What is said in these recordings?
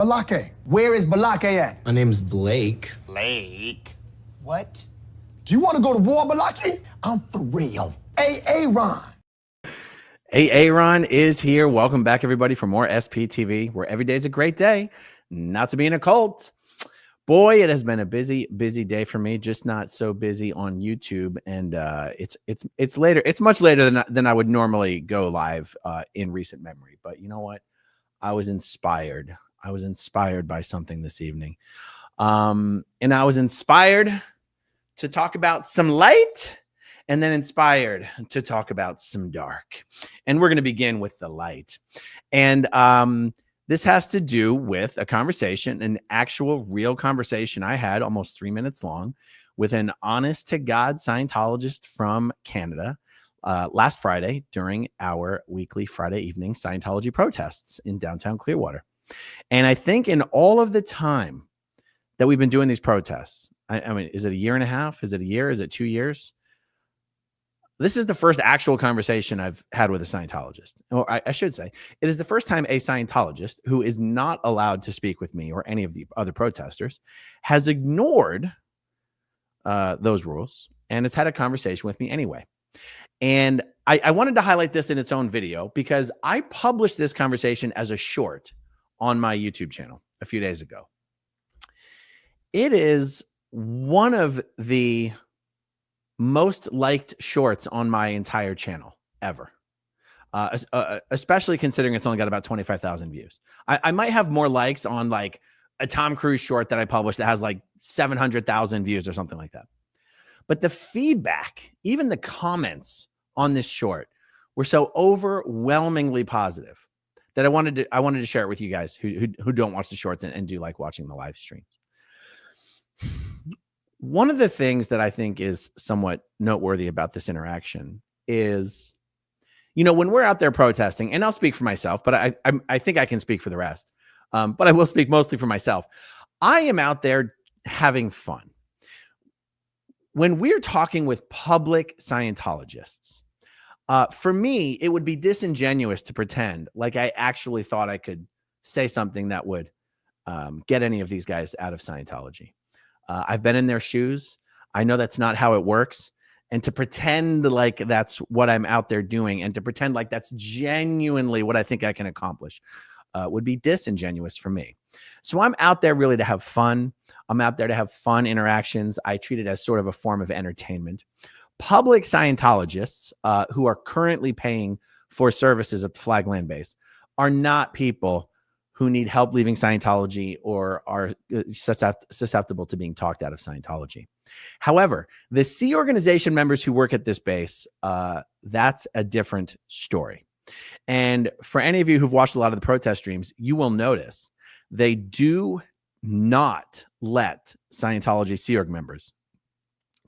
Balake. Where is Balake at? My name's Blake. Blake? What? Do you want to go to war, Balake? I'm for real. Ron. Ron is here. Welcome back, everybody, for more SPTV, where every day is a great day not to be in a cult. Boy, it has been a busy day for me. Just not so busy on YouTube, and it's later. It's much later than I would normally go live in recent memory. But you know what? I was inspired. I was inspired by something this evening, and I was inspired to talk about some light. And then inspired to talk about some dark. And we're going to begin with the light. And this has to do with a conversation, an actual real conversation I had almost 3 minutes long with an honest to God Scientologist from Canada last Friday during our weekly Friday evening Scientology protests in downtown Clearwater. And I think in all of the time that we've been doing these protests, I mean, is it a year and a half? Is it a year? Is it 2 years? This is the first actual conversation I've had with a Scientologist. Or I should say, it is the first time a Scientologist who is not allowed to speak with me or any of the other protesters has ignored those rules and has had a conversation with me anyway. And I wanted to highlight this in its own video because I published this conversation as a short on my YouTube channel a few days ago. It is one of the most liked shorts on my entire channel ever, especially considering it's only got about 25,000 views. I might have more likes on like a Tom Cruise short that I published that has like 700,000 views or something like that. But the feedback, even the comments on this short were so overwhelmingly positive that I wanted to share it with you guys who don't watch the shorts and do like watching the live streams. One of the things that I think is somewhat noteworthy about this interaction is, you know, when we're out there protesting, and I'll speak for myself, but I think I can speak for the rest, but I will speak mostly for myself. I am out there having fun. When we're talking with public Scientologists, for me, it would be disingenuous to pretend like I actually thought I could say something that would get any of these guys out of Scientology. I've been in their shoes. I know that's not how it works. And to pretend like that's what I'm out there doing and to pretend like that's genuinely what I think I can accomplish would be disingenuous for me. So I'm out there really to have fun. I'm out there to have fun interactions. I treat it as sort of a form of entertainment. Public Scientologists who are currently paying for services at the Flagland base are not people who need help leaving Scientology or are susceptible to being talked out of Scientology. However, the Sea organization members who work at this base, that's a different story. And for any of you who've watched a lot of the protest streams, you will notice they do not let Scientology Sea Org members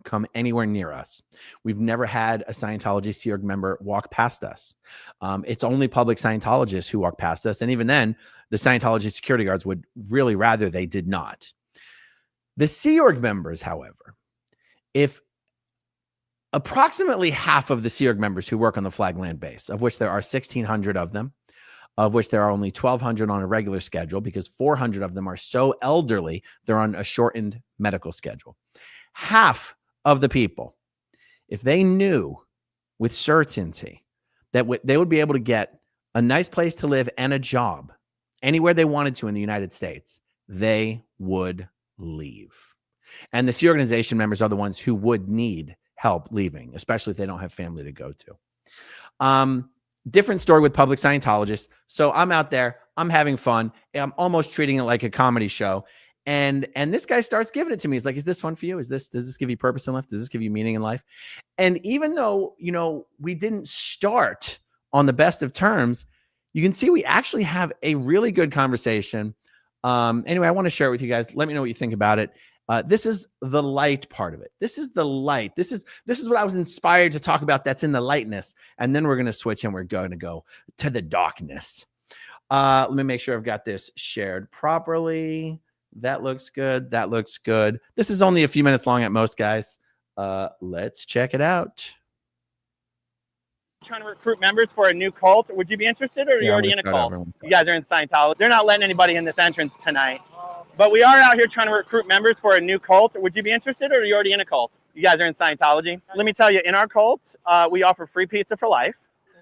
come anywhere near us. We've never had a Scientology Sea Org member walk past us. It's only public Scientologists who walk past us. And even then, the Scientology security guards would really rather they did not. The Sea Org members, however, if approximately half of the Sea Org members who work on the Flagland base, of which there are 1,600 of them, of which there are only 1,200 on a regular schedule because 400 of them are so elderly, they're on a shortened medical schedule. Half of the people, if they knew with certainty that they would be able to get a nice place to live and a job anywhere they wanted to in the United States, they would leave. And the Sea organization members are the ones who would need help leaving, especially if they don't have family to go to. Different story with public Scientologists. So I'm out there, I'm having fun. I'm almost treating it like a comedy show. And this guy starts giving it to me. He's like, is this fun for you? Does this give you purpose in life? Does this give you meaning in life? And even though, you know, we didn't start on the best of terms, you can see we actually have a really good conversation. Anyway, I want to share it with you guys. Let me know what you think about it. This is the light part of it. This is the light. This is what I was inspired to talk about. That's in the lightness. And then we're going to switch and we're going to go to the darkness. Let me make sure I've got this shared properly. That looks good. That looks good. This is only a few minutes long at most, guys. Let's check it out. Trying to recruit members for a new cult. Would you be interested, or are you already in a cult? You guys are in Scientology. They're not letting anybody in this entrance tonight. But we are out here trying to recruit members for a new cult. Would you be interested, or are you already in a cult? You guys are in Scientology. Let me tell you, in our cult, we offer free pizza for life.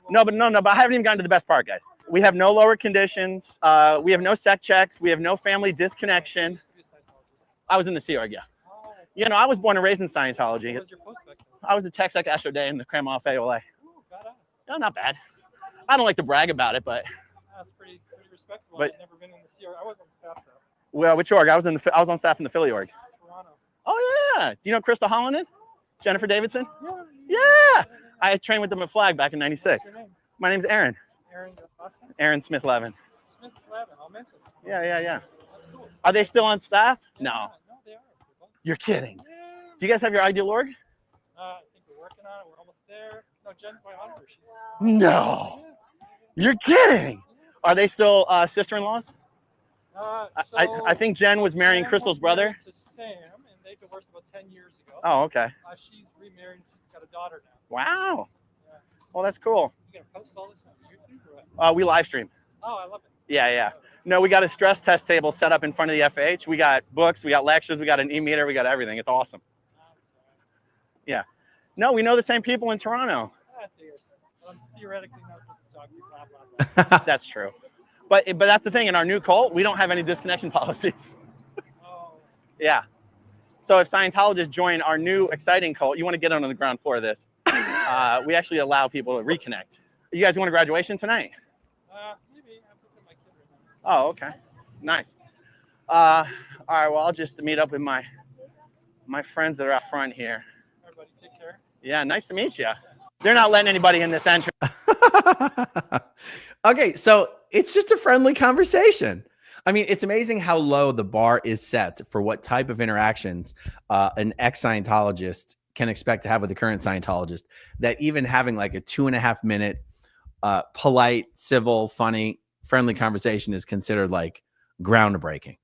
No, but I haven't even gotten to the best part, guys. We have no lower conditions. We have no sec checks. We have no family disconnection. I was in the Sea Org, yeah. You know, I was born and raised in Scientology. What was your post-back? I was the Tech Sec Astro Day in the Crème Off AOA. No, not bad. I don't like to brag about it, but that's pretty respectable. But, I've never been in the Sea Org. I was on staff though. Well, which org? I was on staff in the Philly org. Toronto. Oh yeah. Do you know Crystal Holland? Jennifer Davidson? Yeah. I trained with them at Flag back in '96. What's your name? My name's Aaron. Aaron, the last name? Aaron Smith-Levin. Smith-Levin. I'll mention it. Yeah. That's cool. Are they still on staff? Yeah, No. No, they are. You're kidding. Yeah. Do you guys have your ideal org? I think we're working on it. We're almost there. No, Jen's my auditor. She's. No. You're kidding. Are they still sister-in-laws? So I think Jen was marrying Crystal's brother. To Sam, and they divorced about 10 years ago. Oh, okay. She's remarried and she's got a daughter now. Wow. Yeah. Well, that's cool. You gonna post all this on YouTube or what? We live stream. Oh, I love it. Yeah. No, we got a stress test table set up in front of the FH. We got books, we got lectures, we got an e-meter, we got everything. It's awesome. Yeah. No, we know the same people in Toronto. That's hearsay. Theoretically not supposed to talk to you, blah, blah, blah. That's true. But that's the thing. In our new cult, we don't have any disconnection policies. Oh. Yeah. So if Scientologists join our new exciting cult, you want to get on the ground floor of this. We actually allow people to reconnect. You guys want a graduation tonight? Maybe. I'm picking my kid right now. Oh, okay. Nice. All right. Well, I'll just meet up with my friends that are out front here. Everybody, take care. Yeah. Nice to meet you. They're not letting anybody in this entrance. Okay, so it's just a friendly conversation. I mean, it's amazing how low the bar is set for what type of interactions an ex-Scientologist can expect to have with a current Scientologist, that even having like a 2.5 minute polite, civil, funny, friendly conversation is considered like groundbreaking.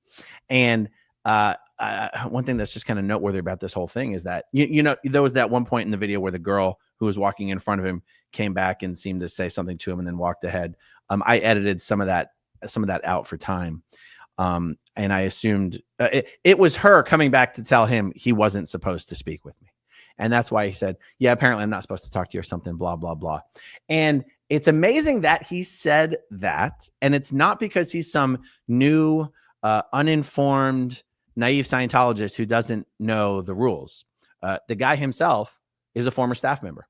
And one thing that's just kind of noteworthy about this whole thing is that, you know, there was that one point in the video where the girl who was walking in front of him came back and seemed to say something to him and then walked ahead. I edited some of that out for time. And I assumed it was her coming back to tell him he wasn't supposed to speak with me. And that's why he said, yeah, apparently I'm not supposed to talk to you or something, blah, blah, blah. And it's amazing that he said that. And it's not because he's some new, uninformed, naive Scientologist who doesn't know the rules. The guy himself is a former staff member,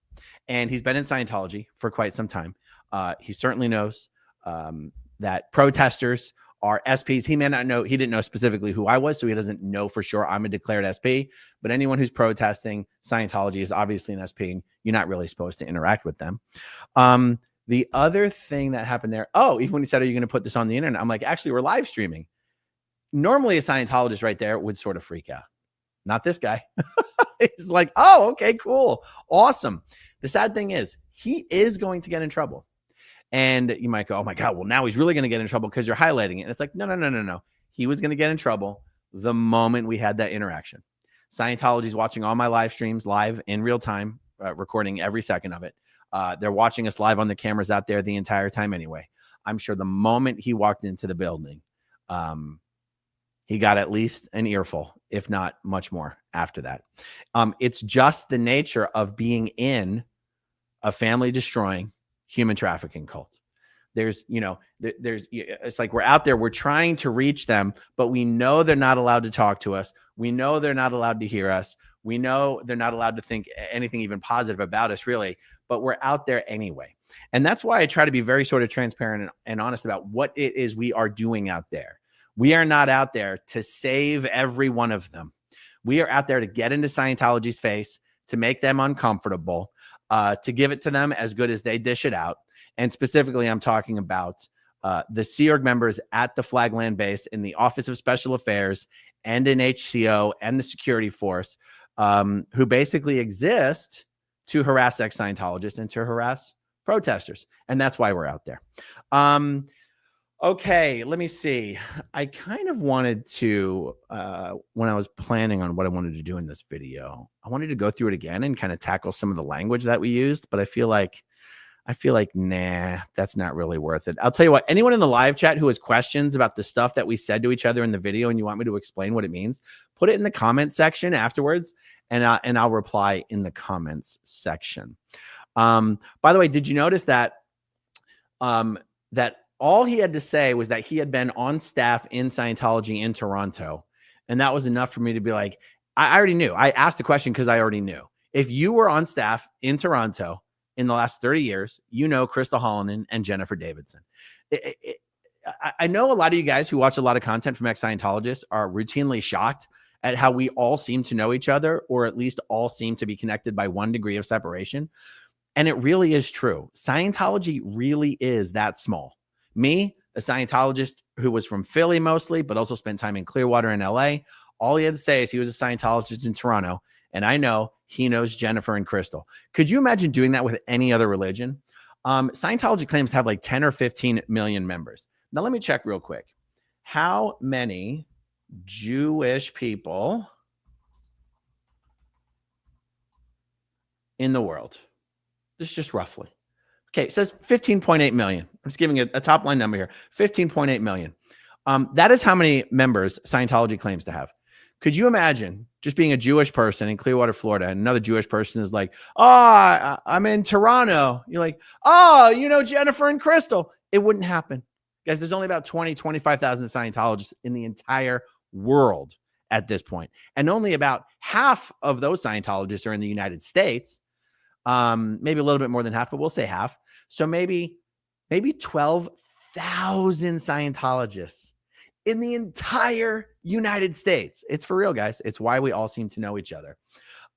and he's been in Scientology for quite some time. He certainly knows that protesters are SPs. He may not know, he didn't know specifically who I was, so he doesn't know for sure I'm a declared SP, but anyone who's protesting Scientology is obviously an SP, and you're not really supposed to interact with them. The other thing that happened there, even when he said, are you going to put this on the internet? I'm like, actually, we're live streaming. Normally a Scientologist right there would sort of freak out. Not this guy. He's like, oh, okay, cool. Awesome. The sad thing is he is going to get in trouble. And you might go, oh my God, well, now he's really going to get in trouble because you're highlighting it. And it's like, no. He was going to get in trouble the moment we had that interaction. Scientology's watching all my live streams live in real time, recording every second of it. They're watching us live on the cameras out there the entire time anyway. I'm sure the moment he walked into the building, he got at least an earful, if not much more after that. It's just the nature of being in a family destroying human trafficking cult. It's like we're out there, we're trying to reach them, but we know they're not allowed to talk to us. We know they're not allowed to hear us. We know they're not allowed to think anything even positive about us, really, but we're out there anyway. And that's why I try to be very sort of transparent and honest about what it is we are doing out there. We are not out there to save every one of them. We are out there to get into Scientology's face, to make them uncomfortable, to give it to them as good as they dish it out. And specifically, I'm talking about the Sea Org members at the Flagland base in the Office of Special Affairs and in HCO and the security force, who basically exist to harass ex-Scientologists and to harass protesters. And that's why we're out there. Okay, let me see. I kind of wanted to, when I was planning on what I wanted to do in this video, I wanted to go through it again and kind of tackle some of the language that we used, but I feel like I feel like, nah, that's not really worth it. I'll tell you what, anyone in the live chat who has questions about the stuff that we said to each other in the video and you want me to explain what it means, put it in the comment section afterwards, and I'll reply in the comments section. By the way, did you notice that that all he had to say was that he had been on staff in Scientology in Toronto, and that was enough for me to be like, I already knew. I asked the question because I already knew. If you were on staff in Toronto in the last 30 years, you know Crystal Hallinan and Jennifer Davidson. I know a lot of you guys who watch a lot of content from ex-Scientologists are routinely shocked at how we all seem to know each other, or at least all seem to be connected by one degree of separation. And it really is true. Scientology really is that small. Me, a Scientologist who was from Philly mostly, but also spent time in Clearwater and LA. All he had to say is he was a Scientologist in Toronto. And I know he knows Jennifer and Crystal. Could you imagine doing that with any other religion? Scientology claims to have like 10 or 15 million members. Now, let me check real quick. How many Jewish people in the world? This is just roughly. Okay, it says 15.8 million. I'm just giving a top line number here. 15.8 million. That is how many members Scientology claims to have. Could you imagine just being a Jewish person in Clearwater, Florida, and another Jewish person is like, oh, I'm in Toronto. You're like, oh, you know Jennifer and Crystal. It wouldn't happen. Guys, there's only about 20, 25,000 Scientologists in the entire world at this point. And only about half of those Scientologists are in the United States. Maybe a little bit more than half, but we'll say half. So maybe 12,000 Scientologists in the entire United States. It's for real, guys. It's why we all seem to know each other.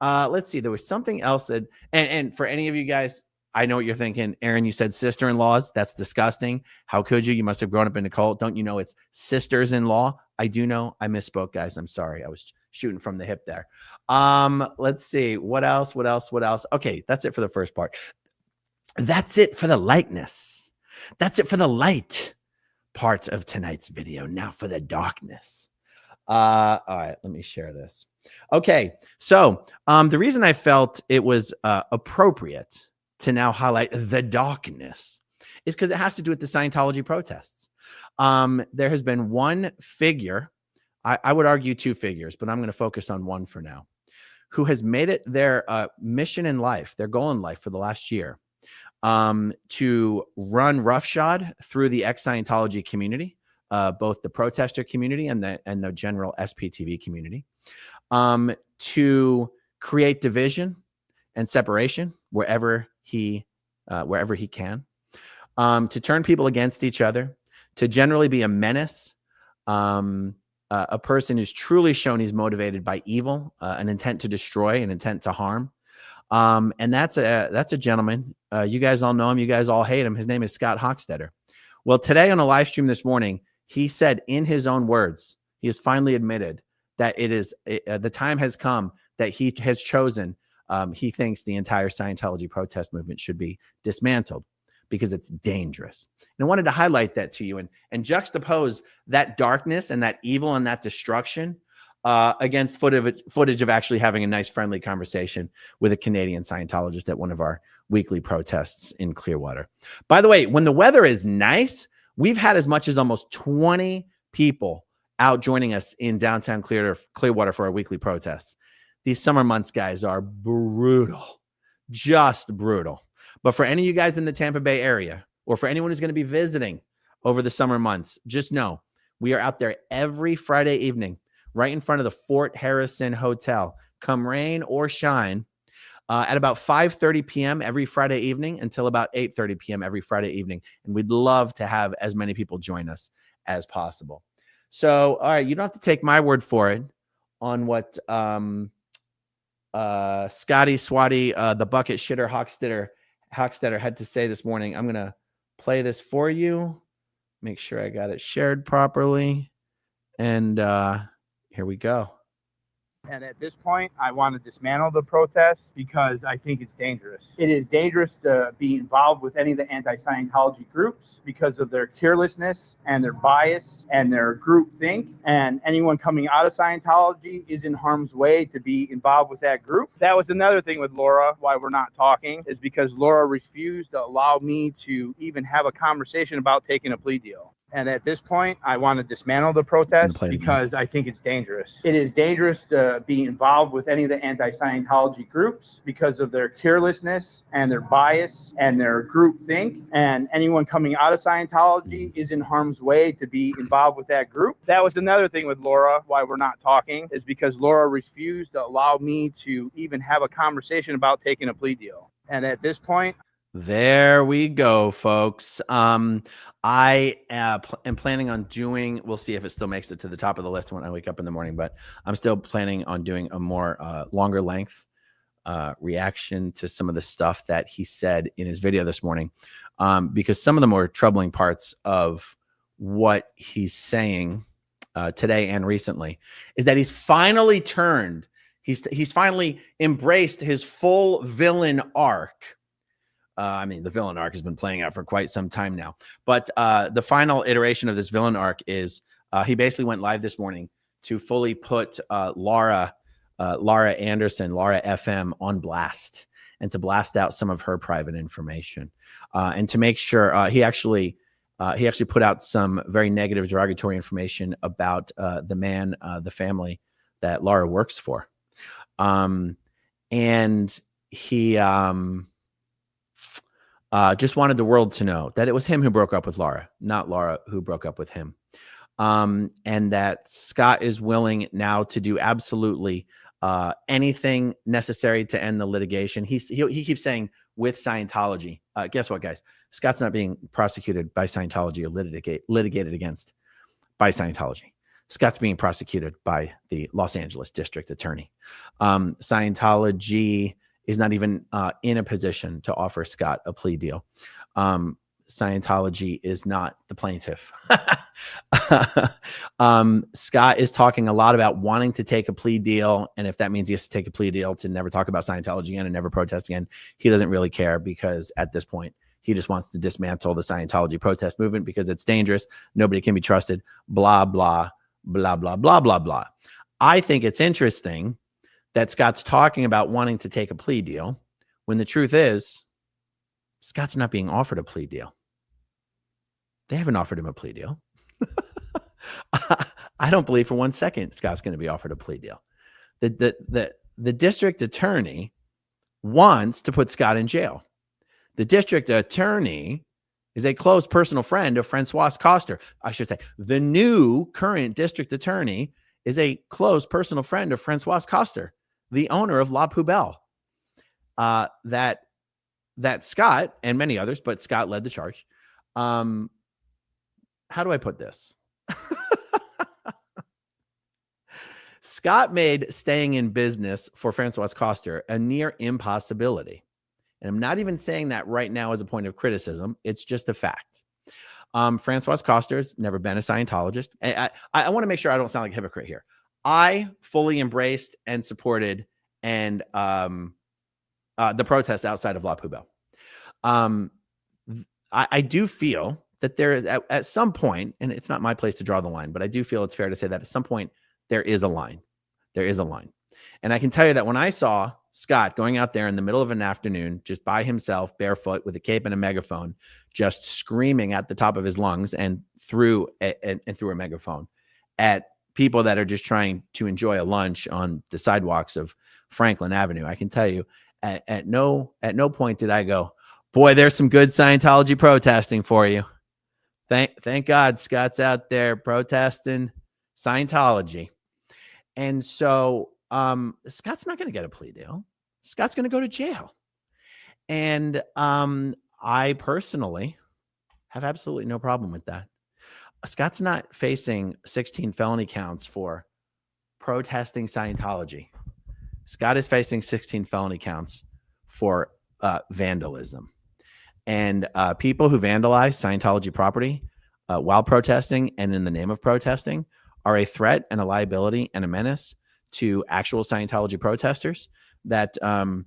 Let's see. There was something else that, and for any of you guys, I know what you're thinking. Aaron, you said sister-in-laws. That's disgusting. How could you? You must have grown up in a cult. Don't you know it's sisters-in-law? I do know. I misspoke, guys. I'm sorry. I was shooting from the hip there. Let's see. What else? Okay, that's it for the first part. That's it for the lightness. That's it for the light part of tonight's video. Now for the darkness. All right, let me share this. Okay, so the reason I felt it was appropriate to now highlight the darkness is because it has to do with the Scientology protests. There has been one figure, I would argue two figures, but I'm going to focus on one for now, who has made it their mission in life, their goal in life for the last year, to run roughshod through the ex-Scientology community, both the protester community and the general SPTV community, to create division and separation wherever he can, to turn people against each other, to generally be a menace, a person who's truly shown he's motivated by evil, an intent to destroy, an intent to harm. And that's a gentleman. You guys all know him. You guys all hate him. His name is Scott Hochstetter. Well, today on a live stream this morning, he said in his own words, he has finally admitted that the time has come that he has chosen. He thinks the entire Scientology protest movement should be dismantled because it's dangerous. And I wanted to highlight that to you and juxtapose that darkness and that evil and that destruction against footage of actually having a nice, friendly conversation with a Canadian Scientologist at one of our weekly protests in Clearwater. By the way, when the weather is nice, we've had as much as almost 20 people out joining us in downtown Clearwater for our weekly protests. These summer months, guys, are brutal, just brutal. But for any of you guys in the Tampa Bay area, or for anyone who's going to be visiting over the summer months, just know we are out there every Friday evening, right in front of the Fort Harrison Hotel, come rain or shine, at about 5:30 p.m. every Friday evening until about 8:30 p.m. every Friday evening. And we'd love to have as many people join us as possible. So, all right, you don't have to take my word for it on what Scotty Swatty, the bucket shitter Hochstetter had to say this morning. I'm going to play this for you. Make sure I got it shared properly. And here we go. And at this point, I want to dismantle the protest because I think it's dangerous. It is dangerous to be involved with any of the anti-Scientology groups because of their carelessness and their bias and their group think. And anyone coming out of Scientology is in harm's way to be involved with that group. That was another thing with Laura, why we're not talking, is because Laura refused to allow me to even have a conversation about taking a plea deal. And at this point, I want to dismantle the protest because I think it's dangerous. It is dangerous to be involved with any of the anti-Scientology groups because of their carelessness and their bias and their group think. And anyone coming out of Scientology is in harm's way to be involved with that group. That was another thing with Laura, why we're not talking, is because Laura refused to allow me to even have a conversation about taking a plea deal. And at this point, there we go, folks. I am planning on doing, we'll see if it still makes it to the top of the list when I wake up in the morning, but I'm still planning on doing a more longer length reaction to some of the stuff that he said in his video this morning, because some of the more troubling parts of what he's saying today and recently is that he's finally turned, he's finally embraced his full villain arc. I mean, the villain arc has been playing out for quite some time now. But the final iteration of this villain arc is he basically went live this morning to fully put Lara Anderson, Lara FM on blast and to blast out some of her private information. And to make sure he actually put out some very negative, derogatory information about the man, the family that Lara works for. And he just wanted the world to know that it was him who broke up with Lara, not Lara who broke up with him. And that Scott is willing now to do absolutely anything necessary to end the litigation. He keeps saying with Scientology. Guess what, guys? Scott's not being prosecuted by Scientology or litigated against by Scientology. Scott's being prosecuted by the Los Angeles District Attorney. Scientology is not even in a position to offer Scott a plea deal. Scientology is not the plaintiff. Scott is talking a lot about wanting to take a plea deal. And if that means he has to take a plea deal to never talk about Scientology again and never protest again, he doesn't really care, because at this point, he just wants to dismantle the Scientology protest movement because it's dangerous. Nobody can be trusted. Blah, blah, blah, blah, blah, blah, blah. I think it's interesting that Scott's talking about wanting to take a plea deal when the truth is Scott's not being offered a plea deal. They haven't offered him a plea deal. I don't believe for 1 second Scott's going to be offered a plea deal. The district attorney wants to put Scott in jail. The district attorney is a close personal friend of Francois Coster. I should say the new current district attorney is a close personal friend of Francois Coster, the owner of La Poubelle. That Scott and many others, but Scott led the charge. How do I put this? Scott made staying in business for Francois Coster a near impossibility. And I'm not even saying that right now as a point of criticism. It's just a fact. Francois Coster's never been a Scientologist. I want to make sure I don't sound like a hypocrite here. I fully embraced and supported and the protests outside of La Poubelle. I do feel that there is at some point, and it's not my place to draw the line, but I do feel it's fair to say that at some point there is a line. There is a line. And I can tell you that when I saw Scott going out there in the middle of an afternoon, just by himself, barefoot, with a cape and a megaphone, just screaming at the top of his lungs and through a megaphone at people that are just trying to enjoy a lunch on the sidewalks of Franklin Avenue, I can tell you at no point did I go, boy, there's some good Scientology protesting for you. Thank God Scott's out there protesting Scientology. And so Scott's not going to get a plea deal. Scott's going to go to jail. And I personally have absolutely no problem with that. Scott's not facing 16 felony counts for protesting Scientology. Scott is facing 16 felony counts for vandalism. And people who vandalize Scientology property while protesting and in the name of protesting are a threat and a liability and a menace to actual Scientology protesters that can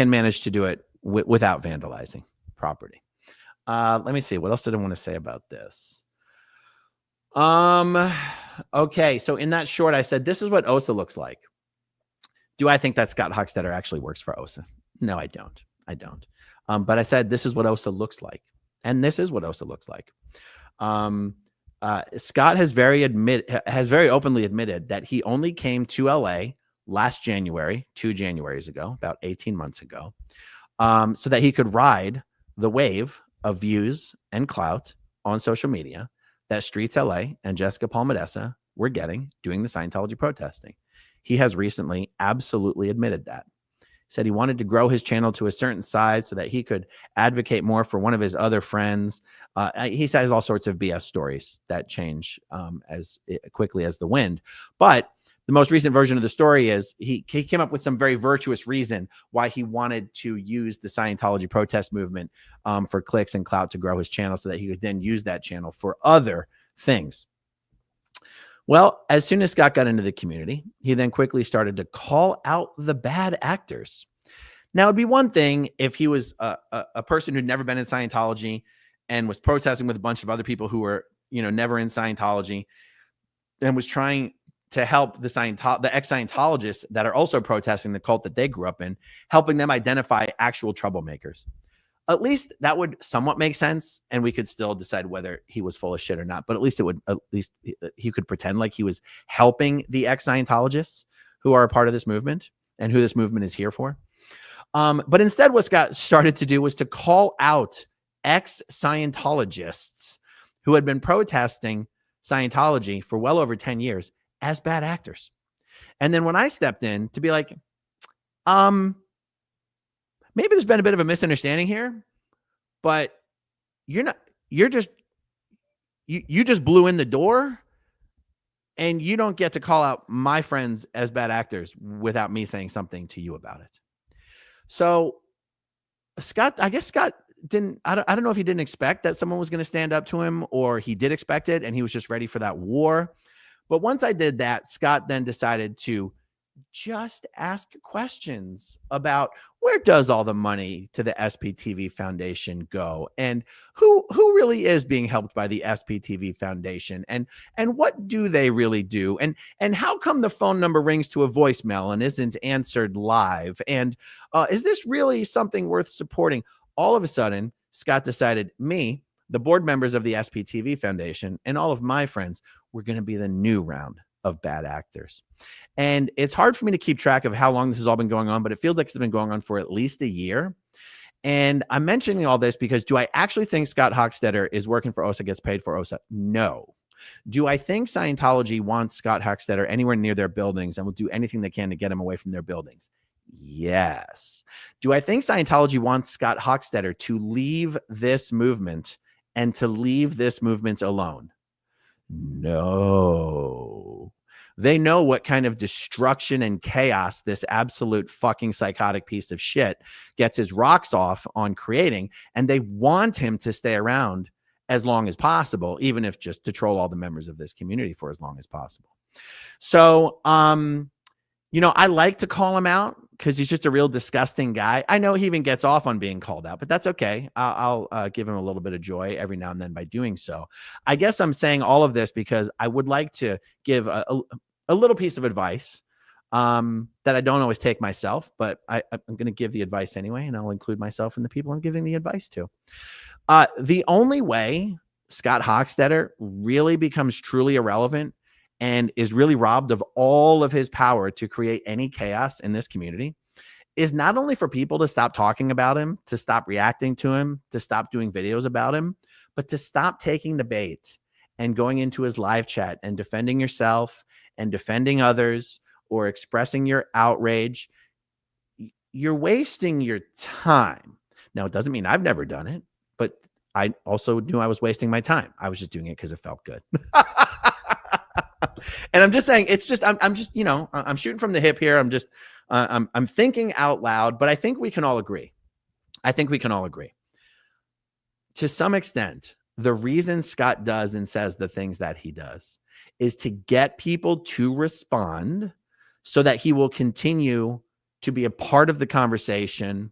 manage to do it without vandalizing property. Let me see. What else did I want to say about this? Okay. So in that short, I said, this is what OSA looks like. Do I think that Scott Hochstetter actually works for OSA? No, I don't. But I said, this is what OSA looks like. And this is what OSA looks like. Scott has very openly admitted that he only came to LA last January, 2 Januaries ago, about 18 months ago, so that he could ride the wave of views and clout on social media that Streets LA and Jessica Palmadessa were getting doing the Scientology protesting. He has recently absolutely admitted that. Said he wanted to grow his channel to a certain size so that he could advocate more for one of his other friends. He says all sorts of BS stories that change as quickly as the wind. But the most recent version of the story is he came up with some very virtuous reason why he wanted to use the Scientology protest movement for clicks and clout to grow his channel so that he could then use that channel for other things. Well, as soon as Scott got into the community, he then quickly started to call out the bad actors. Now, it'd be one thing if he was a person who'd never been in Scientology and was protesting with a bunch of other people who were, never in Scientology and was trying to help the ex-Scientologists that are also protesting the cult that they grew up in, helping them identify actual troublemakers. At least that would somewhat make sense, and we could still decide whether he was full of shit or not. But at least he could pretend like he was helping the ex-Scientologists who are a part of this movement and who this movement is here for. But instead, what Scott started to do was to call out ex-Scientologists who had been protesting Scientology for well over 10 years as bad actors. And then when I stepped in to be like, maybe there's been a bit of a misunderstanding here, but you just blew in the door and you don't get to call out my friends as bad actors without me saying something to you about it. So I guess Scott didn't, I don't know if he didn't expect that someone was going to stand up to him, or he did expect it and he was just ready for that war. But once I did that, Scott then decided to just ask questions about where does all the money to the SPTV Foundation go, and who really is being helped by the SPTV Foundation, and what do they really do, and how come the phone number rings to a voicemail and isn't answered live, and is this really something worth supporting? All of a sudden, Scott decided me, the board members of the SPTV Foundation, and all of my friends were going to be the new round of bad actors. And it's hard for me to keep track of how long this has all been going on, but it feels like it's been going on for at least a year. And I'm mentioning all this because do I actually think Scott Hochstetter is working for OSA, gets paid for OSA? No. Do I think Scientology wants Scott Hochstetter anywhere near their buildings and will do anything they can to get him away from their buildings? Yes. Do I think Scientology wants Scott Hochstetter to leave this movement and to leave this movement alone? No. They know what kind of destruction and chaos this absolute fucking psychotic piece of shit gets his rocks off on creating, and they want him to stay around as long as possible, even if just to troll all the members of this community for as long as possible. So, I like to call him out because he's just a real disgusting guy. I know he even gets off on being called out, but that's okay. I'll give him a little bit of joy every now and then by doing so. I guess I'm saying all of this because I would like to give a little piece of advice that I don't always take myself, but I'm going to give the advice anyway, and I'll include myself in the people I'm giving the advice to. The only way Scott Hochstetter really becomes truly irrelevant and is really robbed of all of his power to create any chaos in this community is not only for people to stop talking about him, to stop reacting to him, to stop doing videos about him, but to stop taking the bait and going into his live chat and defending yourself and defending others or expressing your outrage. You're wasting your time. Now, it doesn't mean I've never done it, but I also knew I was wasting my time. I was just doing it because it felt good. And I'm just saying, it's just, I'm just, I'm shooting from the hip here. I'm just, I'm thinking out loud, but I think we can all agree. To some extent, the reason Scott does and says the things that he does is to get people to respond so that he will continue to be a part of the conversation,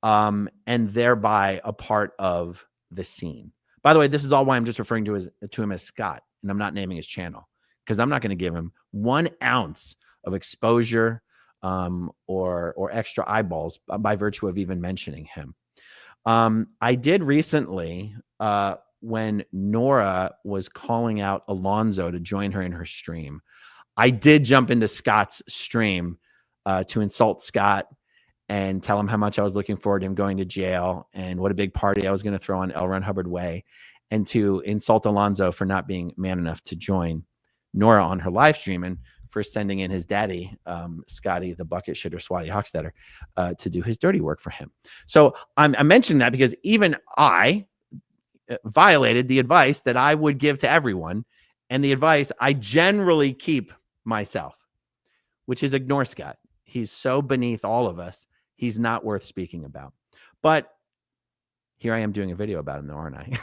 and thereby a part of the scene. By the way, this is all why I'm just referring to him as Scott, and I'm not naming his channel, because I'm not going to give him 1 ounce of exposure or extra eyeballs by virtue of even mentioning him. I did recently, when Nora was calling out Alonzo to join her in her stream, I did jump into Scott's stream to insult Scott and tell him how much I was looking forward to him going to jail and what a big party I was going to throw on L. Ron Hubbard Way, and to insult Alonzo for not being man enough to join Nora on her live stream, and for sending in his daddy, Scotty, the bucket shitter, Swatty Hochstetter, to do his dirty work for him. So I'm mentioning that because even I violated the advice that I would give to everyone, and the advice I generally keep myself, which is ignore Scott. He's so beneath all of us. He's not worth speaking about. But here I am doing a video about him, though, aren't I?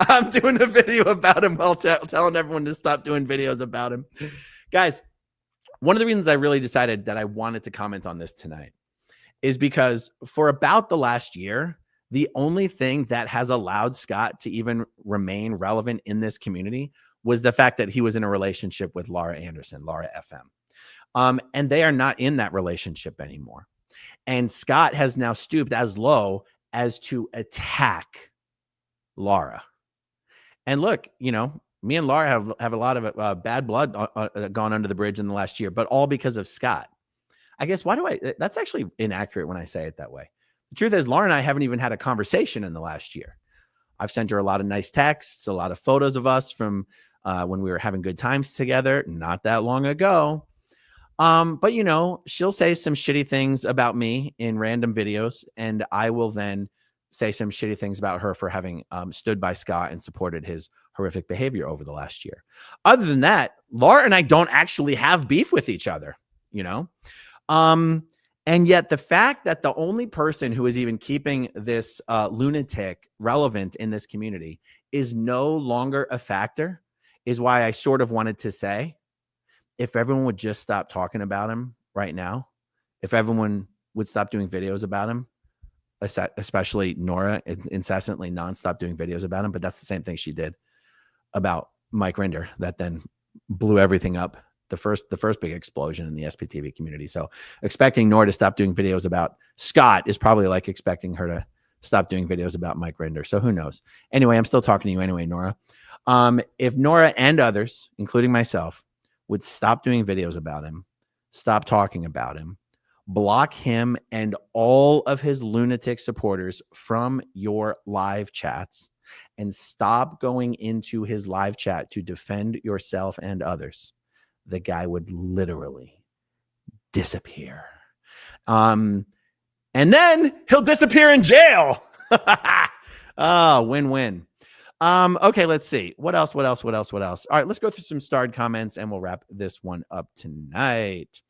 I'm doing a video about him while telling everyone to stop doing videos about him. Guys, one of the reasons I really decided that I wanted to comment on this tonight is because for about the last year, the only thing that has allowed Scott to even remain relevant in this community was the fact that he was in a relationship with Lara Anderson, Lara FM. And they are not in that relationship anymore. And Scott has now stooped as low as to attack Lara. And look, you know, me and Lara have a lot of bad blood gone under the bridge in the last year, but all because of Scott. I guess, that's actually inaccurate when I say it that way. The truth is, Lara and I haven't even had a conversation in the last year. I've sent her a lot of nice texts, a lot of photos of us from when we were having good times together, not that long ago. But, you know, she'll say some shitty things about me in random videos, and I will then say some shitty things about her for having stood by Scott and supported his horrific behavior over the last year. Other than that, Lara and I don't actually have beef with each other, you know? And yet the fact that the only person who is even keeping this lunatic relevant in this community is no longer a factor is why I sort of wanted to say, if everyone would just stop talking about him right now, if everyone would stop doing videos about him, especially Nora, incessantly nonstop doing videos about him, but that's the same thing she did about Mike Rinder that then blew everything up. The first big explosion in the SPTV community. So expecting Nora to stop doing videos about Scott is probably like expecting her to stop doing videos about Mike Rinder. So who knows? Anyway, I'm still talking to you anyway, Nora. If Nora and others, including myself, would stop doing videos about him, stop talking about him, block him and all of his lunatic supporters from your live chats, and stop going into his live chat to defend yourself and others, the guy would literally disappear. And then he'll disappear in jail. Oh, win-win. Okay, let's see. What else? All right, let's go through some starred comments and we'll wrap this one up tonight.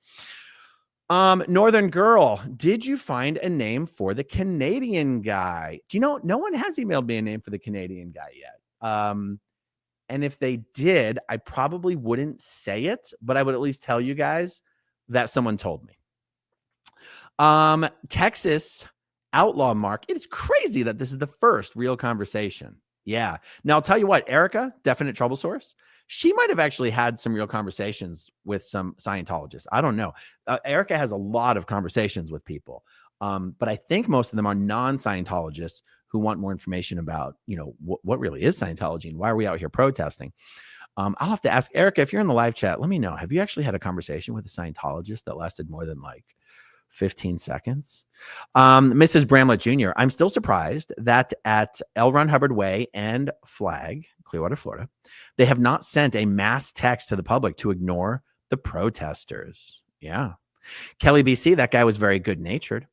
Northern Girl, did you find a name for the Canadian guy? Do you know, no one has emailed me a name for the Canadian guy yet. And if they did, I probably wouldn't say it, but I would at least tell you guys that someone told me. Texas Outlaw Mark. It is crazy that this is the first real conversation. Yeah. Now, I'll tell you what, Erica, Definite Trouble Source, she might have actually had some real conversations with some Scientologists. I don't know. Erica has a lot of conversations with people, but I think most of them are non-Scientologists who want more information about, you know, what really is Scientology and why are we out here protesting. I'll have to ask Erica, if you're in the live chat, let me know. Have you actually had a conversation with a Scientologist that lasted more than like 15 seconds? Mrs. Bramlett Jr., I'm still surprised that at L. Ron Hubbard Way and Flag, Clearwater, Florida, they have not sent a mass text to the public to ignore the protesters. Yeah. Kelly BC, that guy was very good-natured.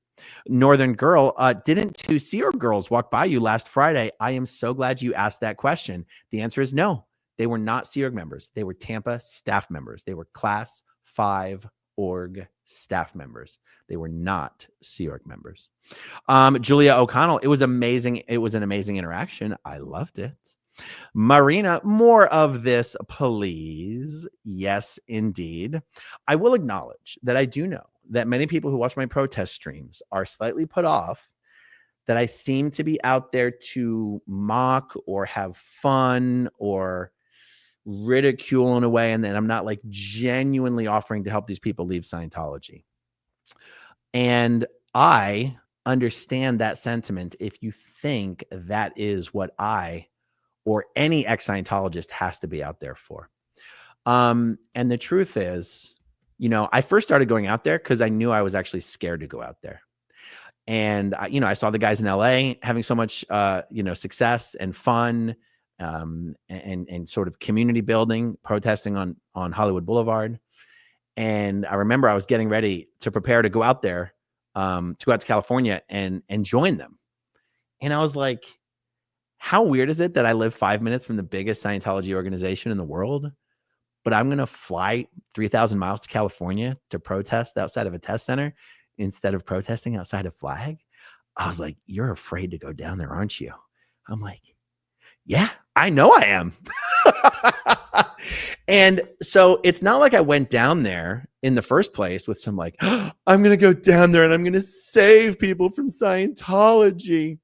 Northern Girl, didn't two Sea Org girls walk by you last Friday? I am so glad you asked that question. The answer is no. They were not Sea Org members. They were Tampa staff members. They were Class 5 org staff members. They were not Sea Org members. Julia O'Connell, it was amazing. It was an amazing interaction. I loved it. Marina, more of this, please. Yes, indeed. I will acknowledge that I do know that many people who watch my protest streams are slightly put off that I seem to be out there to mock or have fun or ridicule in a way, and then I'm not like genuinely offering to help these people leave Scientology. And I understand that sentiment if you think that is what I or any ex-Scientologist has to be out there for. And the truth is, I first started going out there because I knew I was actually scared to go out there. And I saw the guys in LA having so much, success and fun, and sort of community building, protesting on Hollywood Boulevard. And I remember I was getting ready to prepare to go out there, to go out to California and join them. And I was like, how weird is it that I live 5 minutes from the biggest Scientology organization in the world, but I'm going to fly 3,000 miles to California to protest outside of a test center instead of protesting outside of Flag? I was like, you're afraid to go down there, aren't you? I'm like, yeah, I know I am. And so it's not like I went down there in the first place with some like, oh, I'm going to go down there and I'm going to save people from Scientology.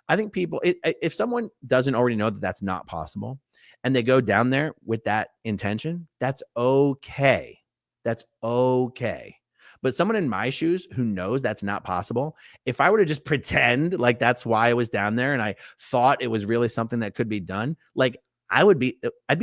I think people, if someone doesn't already know that that's not possible and they go down there with that intention, that's okay. That's okay. But someone in my shoes who knows that's not possible, if I were to just pretend like that's why I was down there and I thought it was really something that could be done, like I'd be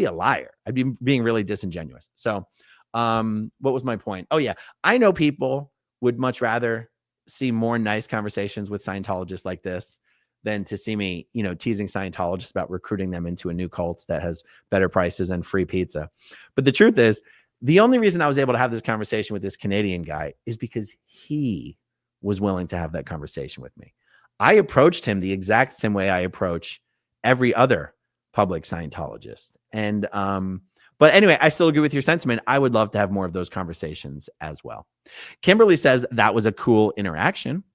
a liar. I'd be being really disingenuous. So what was my point? Oh yeah. I know people would much rather see more nice conversations with Scientologists like this than to see me, teasing Scientologists about recruiting them into a new cult that has better prices and free pizza. But the truth is, the only reason I was able to have this conversation with this Canadian guy is because he was willing to have that conversation with me. I approached him the exact same way I approach every other public Scientologist. And, but anyway, I still agree with your sentiment. I would love to have more of those conversations as well. Kimberly says that was a cool interaction.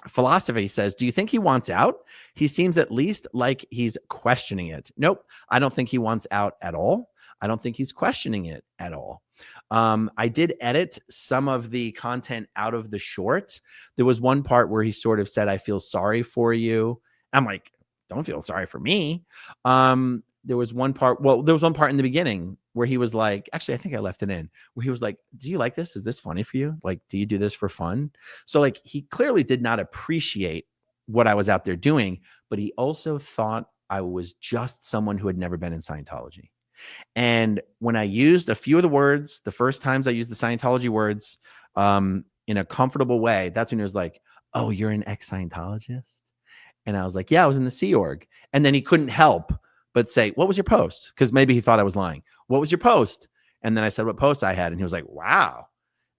Philosophy says, do you think he wants out? He seems at least like he's questioning it. Nope. I don't think he wants out at all. I don't think he's questioning it at all. I did edit some of the content out of the short. There was one part where he sort of said, I feel sorry for you. I'm like, don't feel sorry for me. There was one part in the beginning where he was like, actually, I think I left it in, where he was like, do you like this? Is this funny for you? Like, do you do this for fun? So like, he clearly did not appreciate what I was out there doing, but he also thought I was just someone who had never been in Scientology. And when I used a few of the words, the first times I used the Scientology words in a comfortable way, that's when he was like, oh, you're an ex-Scientologist? And I was like, yeah, I was in the Sea Org. And then he couldn't help but say, what was your post? Because maybe he thought I was lying. What was your post? And then I said what post I had. And he was like, wow.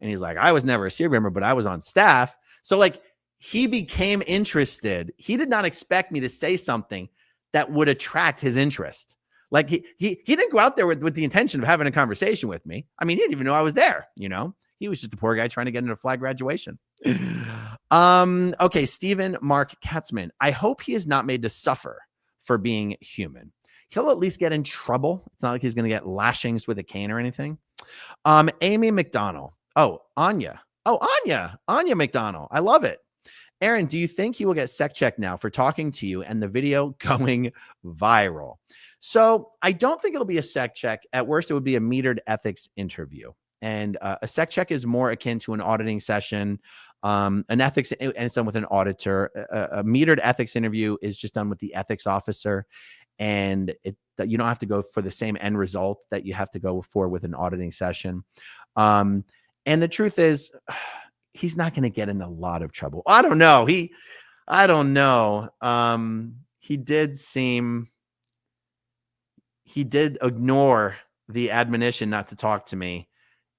And he's like, I was never a Sea Org member, but I was on staff. So like, he became interested. He did not expect me to say something that would attract his interest. Like he didn't go out there with the intention of having a conversation with me. I mean, he didn't even know I was there. He was just a poor guy trying to get into a Flag graduation. Okay. Stephen Mark Katzman. I hope he is not made to suffer for being human. He'll at least get in trouble. It's not like he's going to get lashings with a cane or anything. Amy McDonald. Oh, Anya. Anya McDonald. I love it. Aaron, do you think he will get sec checked now for talking to you and the video going viral? So I don't think it'll be a sec check. At worst, it would be a metered ethics interview. And a sec check is more akin to an auditing session. An ethics, and it's done with an auditor. A metered ethics interview is just done with the ethics officer. And you don't have to go for the same end result that you have to go for with an auditing session. And the truth is, he's not going to get in a lot of trouble. I don't know. He did ignore the admonition not to talk to me.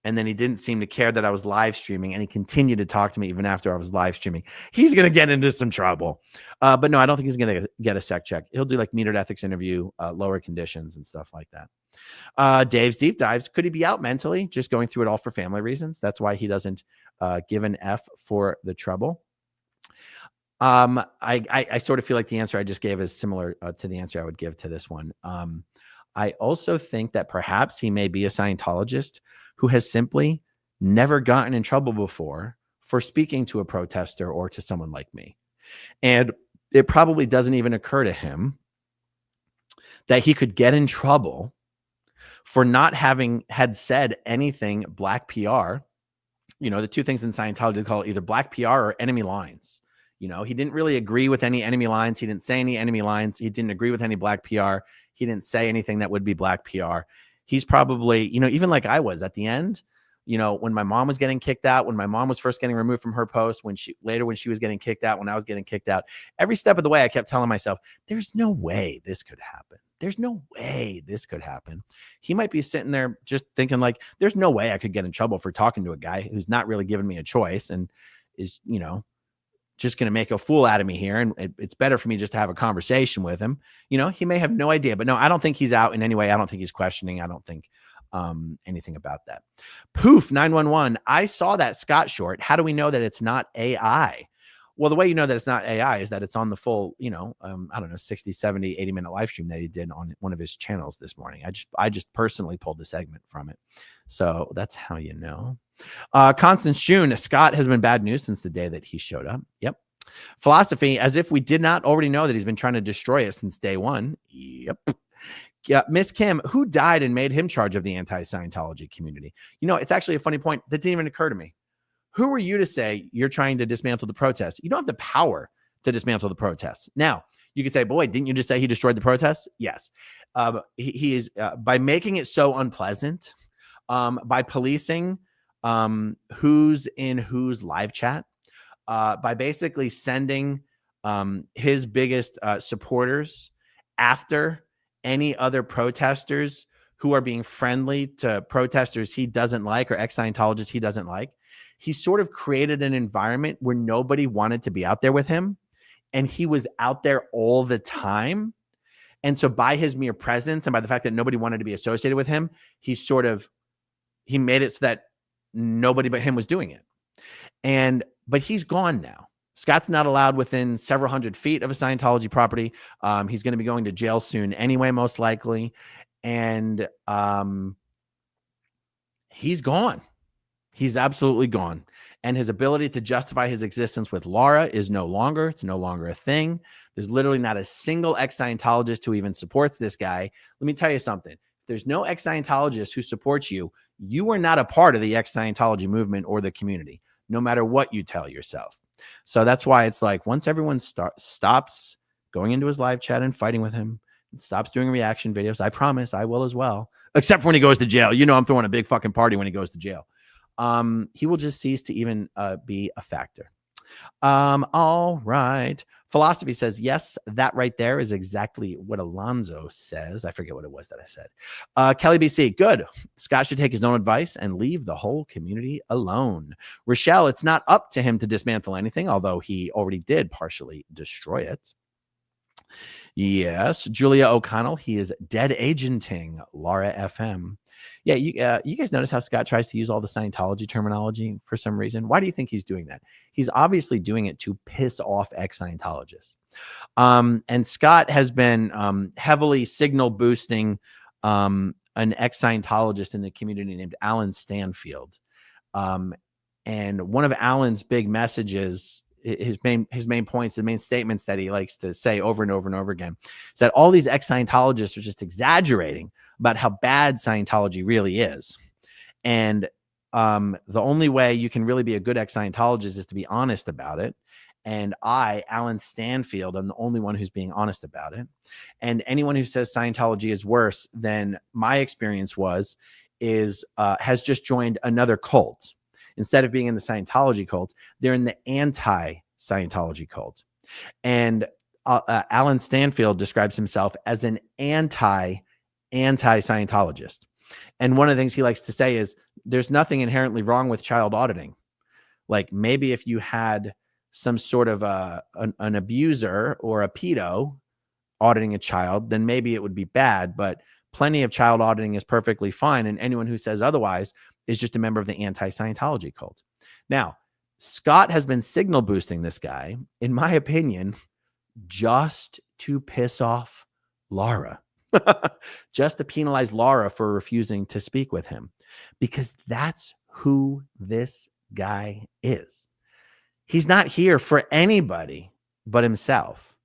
And then he didn't seem to care that I was live streaming, and he continued to talk to me even after I was live streaming. He's going to get into some trouble. But no, I don't think he's going to get a sec check. He'll do like metered ethics interview, lower conditions and stuff like that. Dave's Deep Dives. Could he be out mentally, just going through it all for family reasons? That's why he doesn't give an F for the trouble. I sort of feel like the answer I just gave is similar to the answer I would give to this one. I also think that perhaps he may be a Scientologist who has simply never gotten in trouble before for speaking to a protester or to someone like me. And it probably doesn't even occur to him that he could get in trouble for not having had said anything black PR. You know, the two things in Scientology they call it either black PR or enemy lines. You know, he didn't really agree with any enemy lines. He didn't say any enemy lines. He didn't agree with any black PR. He didn't say anything that would be black PR. He's probably, you know, even like I was at the end, you know, when my mom was getting kicked out, when my mom was first getting removed from her post, when she was getting kicked out, when I was getting kicked out, every step of the way, I kept telling myself, there's no way this could happen. There's no way this could happen. He might be sitting there just thinking like, there's no way I could get in trouble for talking to a guy who's not really giving me a choice and is, you know, just going to make a fool out of me here. And it's better for me just to have a conversation with him. You know, he may have no idea, but no, I don't think he's out in any way. I don't think he's questioning. I don't think anything about that. Poof 911. I saw that Scott short. How do we know that it's not AI? Well, the way you know that it's not AI is that it's on the full, you know, I don't know, 60, 70, 80-minute live stream that he did on one of his channels this morning. I just personally pulled the segment from it. So that's how you know. Constance June, Scott has been bad news since the day that he showed up. Yep. Philosophy, as if we did not already know that he's been trying to destroy us since day one. Yep. Yeah, Miss Kim, who died and made him charge of the anti-Scientology community? You know, it's actually a funny point that didn't even occur to me. Who are you to say you're trying to dismantle the protests? You don't have the power to dismantle the protests. Now, you could say, boy, didn't you just say he destroyed the protests? Yes. He is, by making it so unpleasant, by policing who's in whose live chat, by basically sending his biggest supporters after any other protesters who are being friendly to protesters he doesn't like or ex-Scientologists he doesn't like. He sort of created an environment where nobody wanted to be out there with him. And he was out there all the time. And so by his mere presence and by the fact that nobody wanted to be associated with him, he made it so that nobody but him was doing it. But he's gone now. Scott's not allowed within several hundred feet of a Scientology property. He's going to be going to jail soon anyway, most likely. And he's gone. He's absolutely gone. And his ability to justify his existence with Lara is no longer. It's no longer a thing. There's literally not a single ex-Scientologist who even supports this guy. Let me tell you something. If there's no ex-Scientologist who supports you, you are not a part of the ex-Scientology movement or the community, no matter what you tell yourself. So that's why it's like once everyone stops going into his live chat and fighting with him, and stops doing reaction videos, I promise I will as well, except for when he goes to jail. You know, I'm throwing a big fucking party when he goes to jail. He will just cease to even be a factor. All right. Philosophy says, yes, that right there is exactly what Alonzo says. I forget what it was that I said. Kelly BC, good. Scott should take his own advice and leave the whole community alone. Rochelle, it's not up to him to dismantle anything, although he already did partially destroy it. Yes. Julia O'Connell, he is dead agenting Lara FM. Yeah, you guys notice how Scott tries to use all the Scientology terminology for some reason? Why do you think he's doing that? He's obviously doing it to piss off ex-Scientologists. And Scott has been heavily signal boosting an ex-Scientologist in the community named Alan Stanfield. And one of Alan's big messages, his main points, the main statements that he likes to say over and over and over again, is that all these ex-Scientologists are just exaggerating about how bad Scientology really is. And the only way you can really be a good ex-Scientologist is to be honest about it. And I, Alan Stanfield, I'm the only one who's being honest about it. And anyone who says Scientology is worse than my experience has just joined another cult. Instead of being in the Scientology cult, they're in the anti-Scientology cult. And Alan Stanfield describes himself as an anti-Scientologist. And one of the things he likes to say is there's nothing inherently wrong with child auditing. Like maybe if you had some sort of an abuser or a pedo auditing a child, then maybe it would be bad, but plenty of child auditing is perfectly fine. And anyone who says otherwise is just a member of the anti-Scientology cult. Now, Scott has been signal boosting this guy, in my opinion, just to piss off Lara, just to penalize Lara for refusing to speak with him, because that's who this guy is. He's not here for anybody but himself.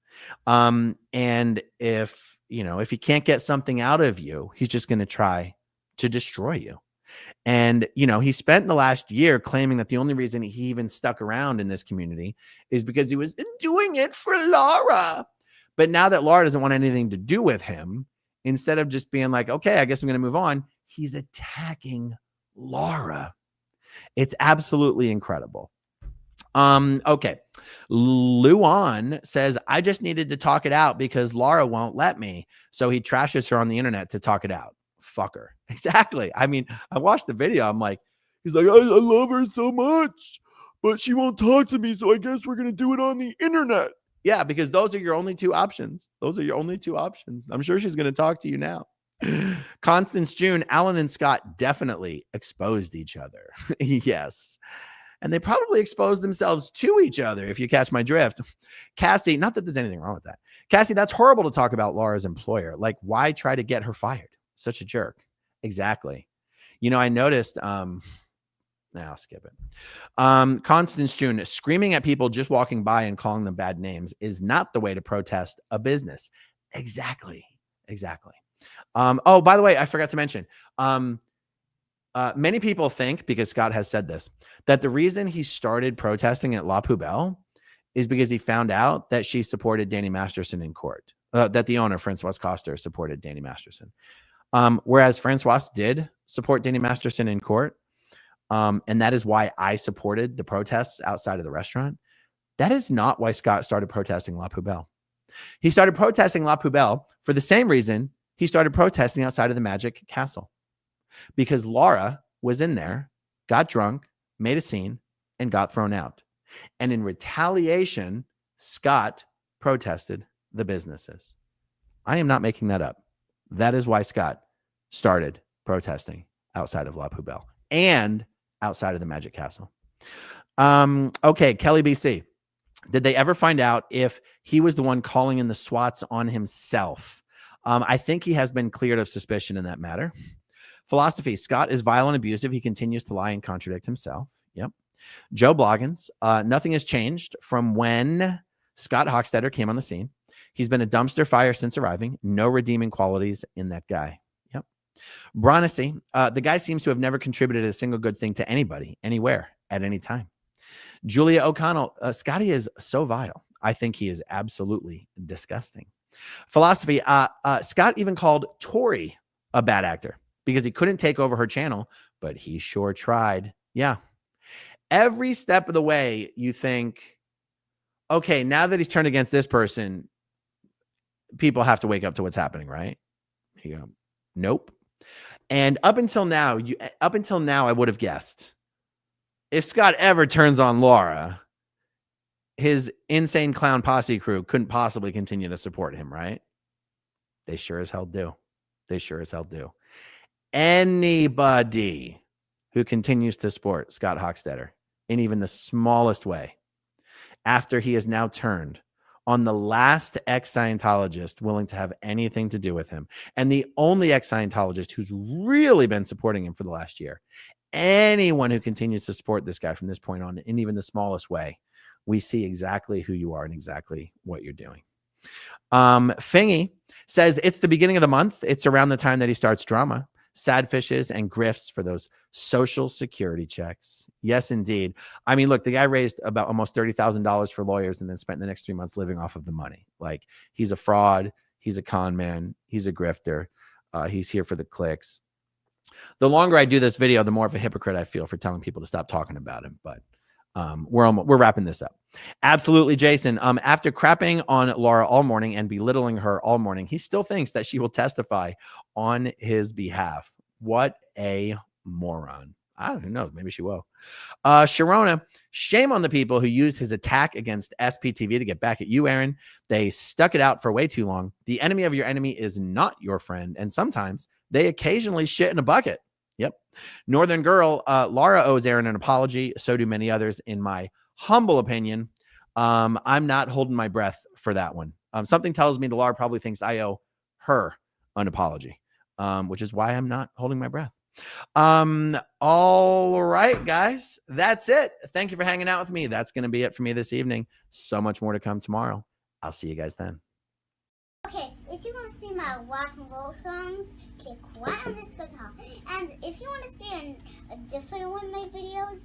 And if he can't get something out of you, he's just going to try to destroy you. And, he spent the last year claiming that the only reason he even stuck around in this community is because he was doing it for Lara. But now that Lara doesn't want anything to do with him, instead of just being like, okay, I guess I'm going to move on, he's attacking Lara. It's absolutely incredible. Okay. Luan says, I just needed to talk it out because Lara won't let me. So he trashes her on the internet to talk it out. Fucker. Exactly. I mean, I watched the video. I'm like, he's like, I love her so much, but she won't talk to me. So I guess we're going to do it on the internet. Yeah, because those are your only two options. Those are your only two options. I'm sure she's going to talk to you now. Constance June, Alan and Scott definitely exposed each other. Yes. And they probably exposed themselves to each other, if you catch my drift. Cassie, not that there's anything wrong with that. Cassie, that's horrible to talk about Lara's employer. Like, why try to get her fired? Such a jerk. Exactly. I noticed, I'll skip it. Constance June, screaming at people just walking by and calling them bad names is not the way to protest a business. Exactly. Oh, by the way, I forgot to mention, many people think, because Scott has said this, that the reason he started protesting at La Poubelle is because he found out that she supported Danny Masterson in court, that the owner, Francoise Coster, supported Danny Masterson. Whereas Francoise did support Danny Masterson in court, and that is why I supported the protests outside of the restaurant. That is not why Scott started protesting La Poubelle. He started protesting La Poubelle for the same reason he started protesting outside of the Magic Castle. Because Lara was in there, got drunk, made a scene, and got thrown out. And in retaliation, Scott protested the businesses. I am not making that up. That is why Scott started protesting outside of La Poubelle and outside of the Magic Castle. Okay, Kelly BC. Did they ever find out if he was the one calling in the SWATs on himself? I think he has been cleared of suspicion in that matter. Philosophy. Scott is vile and abusive. He continues to lie and contradict himself. Yep. Joe Bloggins. Nothing has changed from when Scott Hochstetter came on the scene. He's been a dumpster fire since arriving. No redeeming qualities in that guy. Yep. Bronacy. The guy seems to have never contributed a single good thing to anybody, anywhere, at any time. Julia O'Connell. Scotty is so vile. I think he is absolutely disgusting. Philosophy. Scott even called Tori a bad actor because he couldn't take over her channel, but he sure tried. Yeah. Every step of the way, you think, okay, now that he's turned against this person, people have to wake up to what's happening, right? You go, nope. And up until now, I would have guessed if Scott ever turns on Lara, his insane clown posse crew couldn't possibly continue to support him, right? They sure as hell do. Anybody who continues to support Scott Hochstetter in even the smallest way, after he has now turned on the last ex-Scientologist willing to have anything to do with him, and the only ex-Scientologist who's really been supporting him for the last year, anyone who continues to support this guy from this point on in even the smallest way, we see exactly who you are and exactly what you're doing. Fingy says it's the beginning of the month. It's around the time that he starts drama, sad fishes, and grifts for those social security checks. Yes, indeed. I mean, look, the guy raised about almost $30,000 for lawyers and then spent the next 3 months living off of the money. Like, he's a fraud. He's a con man. He's a grifter. He's here for the clicks. The longer I do this video, the more of a hypocrite I feel for telling people to stop talking about him. But we're wrapping this up. Absolutely, Jason. After crapping on Lara all morning and belittling her all morning, he still thinks that she will testify on his behalf. What a moron. I don't know. Maybe she will. Sharona, shame on the people who used his attack against SPTV to get back at you, Aaron. They stuck it out for way too long. The enemy of your enemy is not your friend. And sometimes they occasionally shit in a bucket. Yep. Northern Girl, Lara owes Aaron an apology. So do many others, in my humble opinion. I'm not holding my breath for that one. Something tells me Lara probably thinks I owe her an apology, which is why I'm not holding my breath. All right, guys, that's it. Thank you for hanging out with me. That's going to be it for me this evening. So much more to come tomorrow. I'll see you guys then. Okay, if you want to see my rock and roll songs, click right on this guitar. And if you want to see a different one of my videos,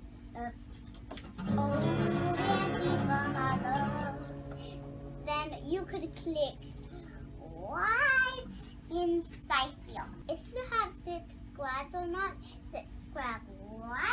then you could click right inside here. If you have subscribed or not, subscribe right